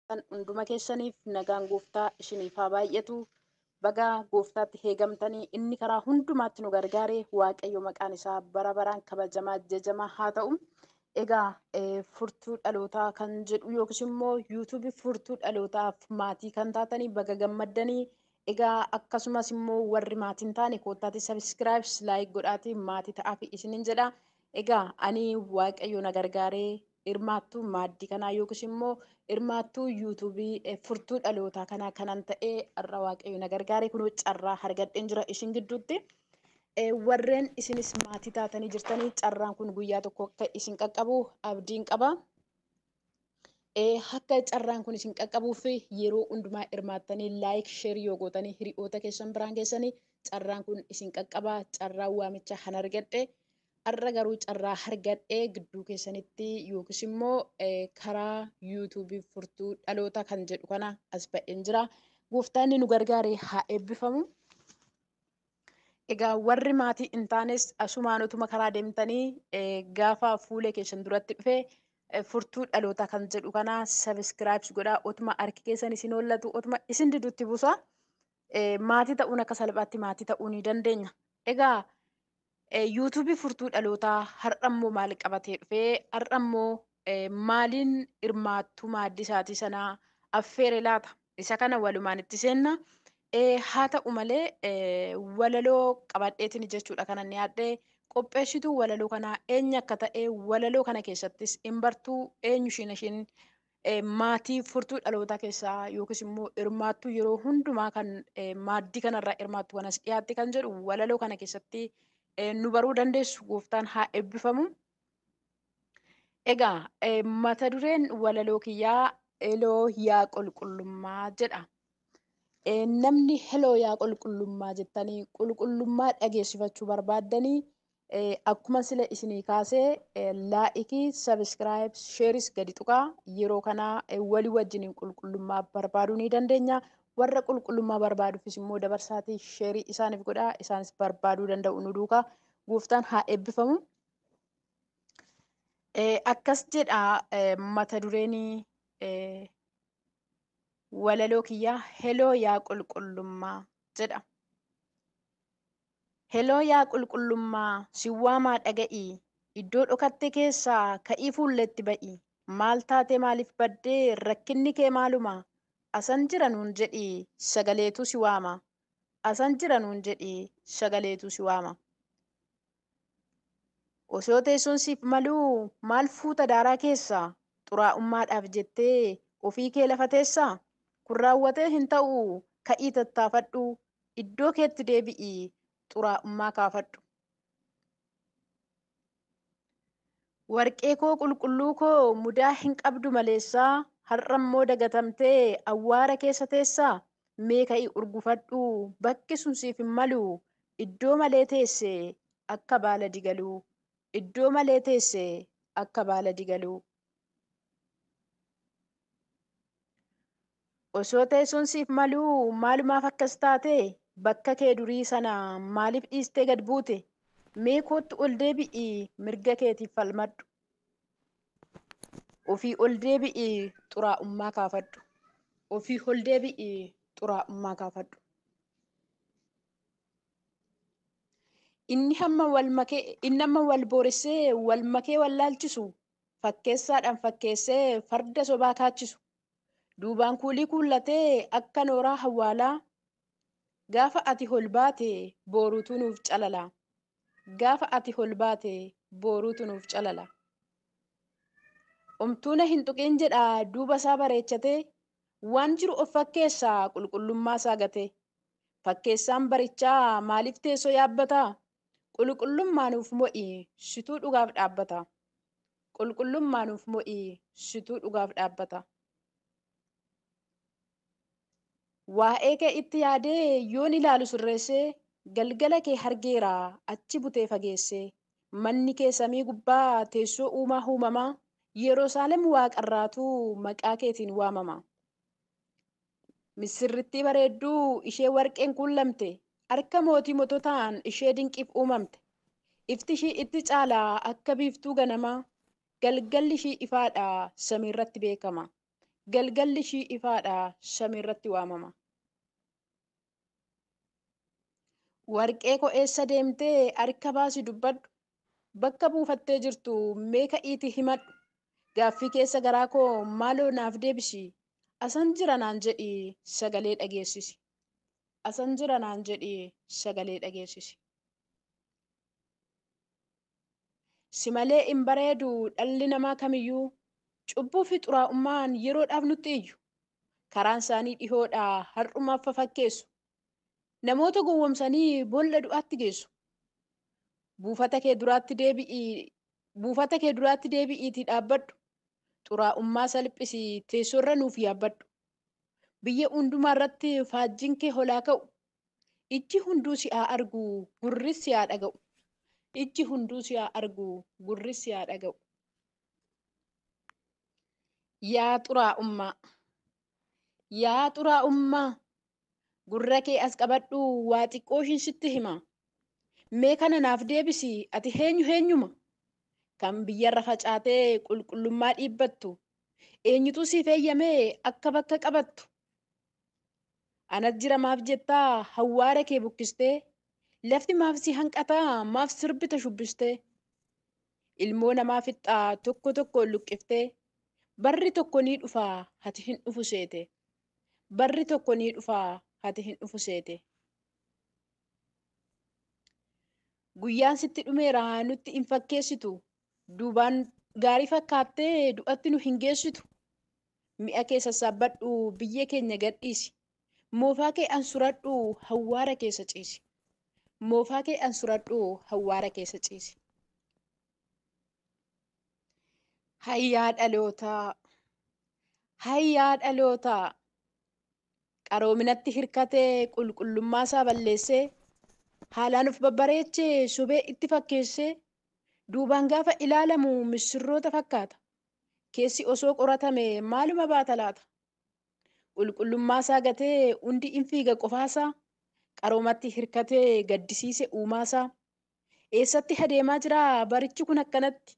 Kan hunduma keessaniif nagaan gooftaa isiniif haa baay'atu. Baga gooftaatti heegamtanii inni karaa hundumaatti nu gargaare waaqayyo maqaan isaa bara baraan kabajamaa jajamaa haa ta'u. Egaa furtuu dhalootaa kan jedhu yookiis immoo yuutuubii furtuu dhalootaaf maatii kan taatanii baga gammaddanii. Egaa akkasumas immoo warri maatiin taane koottaatti sabiskiraayib laayik godhaatii maatii ta'aafi isiniin jedha. Egaa ani waaqayyo na gargaaree hirmaattuu maaddii kanaa yookiis immoo hirmaattuu yuutuubii furtuu dhalootaa kanaa kanan ta'ee har'a waaqayyo na gargaaree kunoo carraa argadheen jira isin gidduutti. Warreen isinis maatii taatanii jirtanii carraan kun guyyaa tokko akka isin qaqqabu abdiin qaba. Akka carraan kun isin qaqqabuuf yeroo hundumaa hirmaattanii laayik sheerii yoo gootanii hiriyoota keessan biraan geessanii carraan kun isin qaqqabaa carraan waamicha han argadhe. Har'a garuu carraa argadhee gidduu keessanitti yookiis immoo karaa yuutuubii furtuu dhaloota kan jedhu kana as ba'een jira. Gooftaan nu gargaare haa eebbifamu. Egaa warri maatii hin taanes asumaanotuma karaa deemtanii gaafa fuulee keessan duratti dhufee furtuu dhalootaa kan jedhu kana sabiskiraayib godhaa otuma harki keessan isin hollatu otuma isin didutti buusa. Maatii ta'uun akka salphaatti maatii ta'uu ni dandeenya. Egaa yuutuubii furtuu dhalootaa har'ammoo maal qabatee dhufee har'ammoo maaliin hirmaattuu maaddii isaatii sanaa affeere laata isa kana walumaan itti seenna. Haa ta'u malee walaloo qabadheetiin jechuudha kanan yaadde qopheessituu walaloo kanaa eenyu akka ta'e walaloo kana keessattis hin bartuu eenyu ishiin maatii furtuu dhalootaa keessaa yookiis immoo hirmaattuu yeroo hundumaa kan maaddii kanarraa hirmaattu kanas dhiyaatte kan jedhu walaloo kana keessatti nu baruu dandeessu gooftaan haa eebbifamu. Egaa mata dureen walaloo kiyyaa eloo yaa qulqullummaa jedha. Namni heloo yaa qulqullummaa jettanii qulqullummaa dhageessifachuu barbaaddanii akkuma sila isinii kaasee laa'ikii sabiskiraayib sheeris gadi tuqaa yeroo kanaa walii wajjiniin qulqullummaa barbaaduu ni dandeenya. Warra qulqullummaa barbaaduufis immoo dabarsaatii sheerii isaaniif godhaa isaanis barbaaduu danda'u nu duukaa gooftaan haa eebbifamu. Akkas jedha mata dureenii walaloo kiyyaa heloo yaa qulqullummaa jedha. Heloo yaa qulqullummaa si waamaa dhaga'ii iddoo dhokatte keessaa ka'ii fuulletti ba'i maal taate maaliif baddee rakkinni kee maaluma asan jira nuun jedhii sagaleetu si waama asan jira nuun jedhii sagaleetu si waama. Osoo teessoon siif maluu maal fuuta daaraa keessaa xuraa'ummaadhaaf jettee ofii kee lafa teessaa kun raawwatee hin ta'u ka'ii tattaafadhu iddoo keetti deebi'ii xuraa'ummaa kaafadhu. Warqee koo qulqulluu koo mudaa hin qabdu maleessaa har'ammoo dagatamtee awwaara keessa teessaa mee ka'ii urgufadhu bakki sun siif hin malu iddoo malee teesse akka baala digaluu iddoo malee teesse akka baala digaluu. Osoo teessoon siif maluu maalumaaf akkas taate bakka kee durii sana maaliif dhiistee gad buute mee kootti ol deebi'ii mirga keetiif falmadhu. Ofii ol deebi'ii xuraa'ummaa kaafadhu. Ofii ol deebi'ii xuraa'ummaa kaafadhu. Inni hamma wal booressee wal makee wal laalchisu fakkeessaadhaan fakkeessee farda sobaa kaachisu. Duubaan kuulii kuullatee akka nooraa hawwaalaa gaafa ati ol baate booruutu nuuf calala. Gaafa ati ol baate booruutu nuuf calala. Omtuuna hin tuqin jedhaa duuba isaa bareechatee waan jiru of fakkeessaa qulqullummaa isaa gatee. Fakkeessaan barichaa maaliif teessoo yaabbataa? Qulqullummaa nuuf mo'i situu dhugaaf dhaabbata. Qulqullummaa nuuf mo'i situu dhugaaf dhaabbata. Waa'ee kee itti yaadee yoon ilaalu sirreessee galgala kee hargeera achi butee fageessee manni kee samii gubbaa teessoo uumaa uumamaa Yerusaalem waaqarraatu maqaa keetiin waamama. Misirrittii bareedduu ishee warqeen kuulamte harka mootii mototaan ishee dinqiif uumamte. Ifti ishii itti caalaa akka biiftuu ganamaa galgalli ishii ifaadhaa samiirratti beekama. galgalli ishii ifaadha samiirratti waamama. Warqee koo eessa deemtee harka baasi dubbadhu, bakka buufattee jirtu mee ka'iitii himadhu, gaaffii keessa garaa koo maaloo naaf deebisi, asan jira naan jedhi sagalee dhageessisi, asan jira naan jedhi sagalee dhageessisi. Si malee hin bareedu dhalli namaa kamiyyuu, cubbuu fi xuraa'ummaan yeroodhaaf nutti iyyu, karaan isaanii dhihoodha har'umaaf fakkeessu, namoota gowwomsanii boolla du'aatti geessu. Buufata kee duraatti deebi'iitii dhaabbadhu, xuraa'ummaa salphisi teessoorra nuuf yaabbadhu. Biyya hundumaa irratti faajjiin kee holaa ka'u, ijji hunduu si haa argu gurris si haa dhaga'u, ijji hunduu si haa argu gurris si haa dhaga'u. Yaa xuraa'ummaa, gurra kee as qabadhu waa xiqqoo ishiin sitti hima. Mee kana naaf deebisi ati eenyuma? Kan biyyarra facaatee qulqullummaa dhiibbattu, eenyutu siif eeyyamee akka bakka qabattu? Anas jira maaf jettaa hawwaara kee bukkistee, lafti maaf si hanqataa maaf sirbita shubbistee? Ilmoo namaa fixxaa tokko tokkoon luqqiftee, barri tokko ni dhufaa ati hin dhufu seete, barri tokko ni dhufaa ati hin dhufu seete. Guyyaan sitti dhumeera nutti hin fakkeessitu, duubaan gaarii fakkaattee du'atti nu hin geessitu. Mi'a kee sassaabbadhu biyya keenya gadhiisi, moofaa kee ansuradhu hawwaara keessa ciisi, moofaa kee ansuradhu hawwaara keessa ciisi. Hayyaa dhalootaa, qaroominatti hirkatee qulqullummaa isaa balleessee, haalaan of babbareechee sobee itti fakkeessee, duubaan gaafa ilaalamu misirroota fakkaata, keessi osoo qoratame maaluma baata laata? Qulqullummaa isaa gatee hundi in fiiga qofaasaa, qaroomatti hirkatee gaddisiise uumaasaa. Eessatti adeemaa jira barichi kun akkanatti?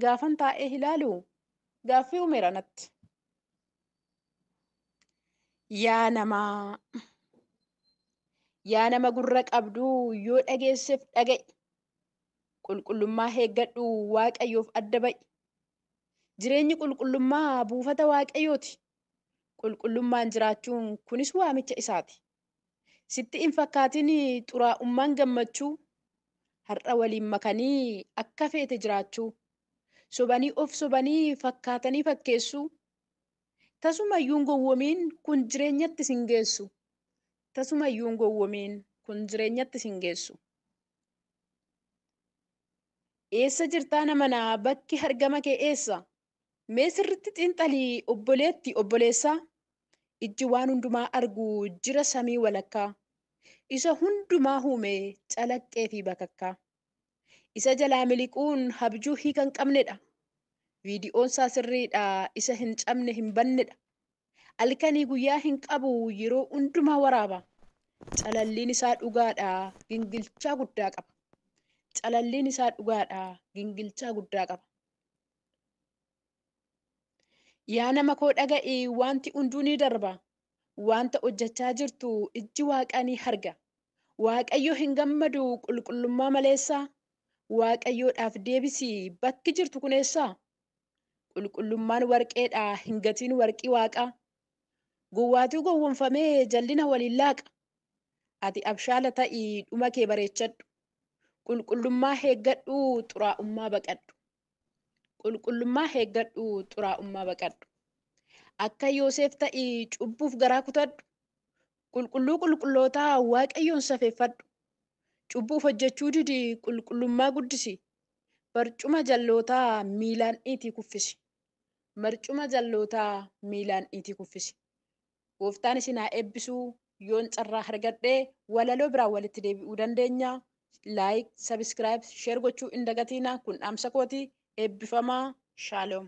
Gaafan taa'ee ilaalu gaaffii uumeera natti. Yaa nama gurra qabdu yoo dhageesseef dhaga'i, qulqullummaa eeggadhu Waaqayyoof adda ba'i. Jireenyi qulqullummaa buufata Waaqayyooti, qulqullummaan jiraachuun kunis waamicha isaati. Sitti hin fakkaatin xuraa'ummaan gammachuu, har'a waliin makanii akka feete jiraachuu, sobanii of sobanii fakkaatanii fakkeessuu. Tasumayyuu hin gowwomiin kun jireenyatti sin geessu, tasumayyuu hin gowwomiin kun jireenyatti sin geessu. Eessa jirtaa namanaa bakki argama kee eessa? Mee sirritti xiinxalii obboleessaa, ijji waan hundumaa argu jira samii walakkaa, isa hundumaa uume calaqqee fi bakakkaa. Isa jalaa miliquun abjuu hiika hin qabnedha, viidiyoon isaa sirriidha isa hin cabne hin bannedha. Halkanii guyyaa hin qabu yeroo hundumaa waraaba, calalliin isaa dhugaadha gingilchaa guddaa qaba, calalliin isaa dhugaadha gingilchaa guddaa qaba. Yaa nama koo dhaga'i wanti hunduu ni darba, wanta hojjechaa jirtu ijji Waaqaa ni arga. Waaqayyo hin gammadu qulqullummaa maleessaa, Waaqayyoodhaaf deebisi bakki jirtu kun eessaa? Qulqullummaan warqeedha hin gatiin warqii Waaqaa, gowwaatuu gowwomfamee jallina waliin laaqa. Ati abshaala ta'ii dhuma kee bareechadhu, qulqullummaa eeggadhu xuraa'ummaa baqadhu, qulqullummaa eeggadhu xuraa'ummaa baqadhu. Akka Yoosef ta'ii cubbuuf garaa kutadhu, qulqulluu qulqullootaa Waaqayyoon safeeffadhu. Cubbuuf hojjechuu didi qulqullummaa guddisi, barcuma jallootaa miilaan dhiitii kuffisi, barcuma jallootaa miilaan dhiitii kuffisi. Gooftaan isin haa eebbisuu. Yoon carraa argadhee walaloo biraan walitti deebi'uu dandeenya. Laayik, sabiskiraayib, sheer gochuu hin dagatinaa. Kun dhaamsa kooti. Eebbifamaa. Shaaloom.